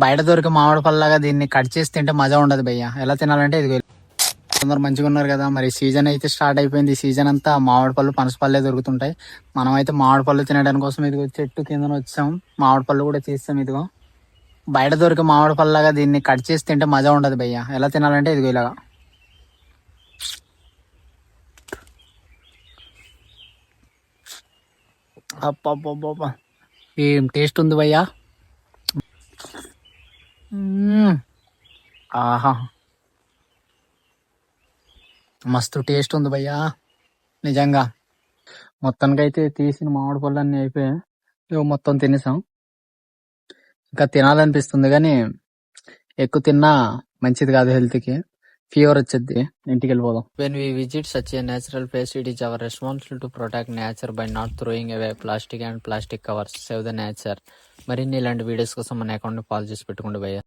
బయట దొరికే మామిడి పళ్ళలాగా దీన్ని కట్ చేసి తింటే మజా ఉండదు భయ్య. ఎలా తినాలంటే ఇది అందరు మంచిగా ఉన్నారు కదా. మరి సీజన్ అయితే స్టార్ట్ అయిపోయింది. ఈ సీజన్ అంతా మామిడి పళ్ళు పనస పళ్ళే దొరుకుతుంటాయి. మనం అయితే మామిడి పళ్ళు తినడానికి కోసం ఇదిగో చెట్టు కింద వచ్చాం. మామిడి పళ్ళు కూడా చేస్తాం. ఇదిగో బయట దొరికే మామిడి పళ్ళలాగా దీన్ని కట్ చేసి తింటే మజా ఉండదు భయ్య. ఎలా తినాలంటే ఇదిగో ఇలాగా అబ్బబ్బబ్బబ్బా, ఏం టేస్ట్ ఉంది భయ్యా. మ్మ్. ఆహా, మస్తు టేస్ట్ ఉంది భయ్యా, నిజంగా. మొత్తానికైతే తీసిన మామిడి పళ్ళు అన్ని అయిపోయాయి. ఇగో మొత్తం తినేసాం. ఇంకా తినాలనిపిస్తుంది కానీ ఎక్కువ తిన్నా మంచిది కాదు హెల్త్ కి. ఫీవర్ వచ్చేది. ఇంటికి వెళ్ళిపోదాం. When we visit such a natural place, it is our responsibility to protect nature by not throwing away plastic and plastic covers. Save the nature. మరిన్ని ఇలాంటి వీడియోస్ కోసం మన అకౌంట్ ఫాలో చేసి పెట్టుకోండి భయ్య.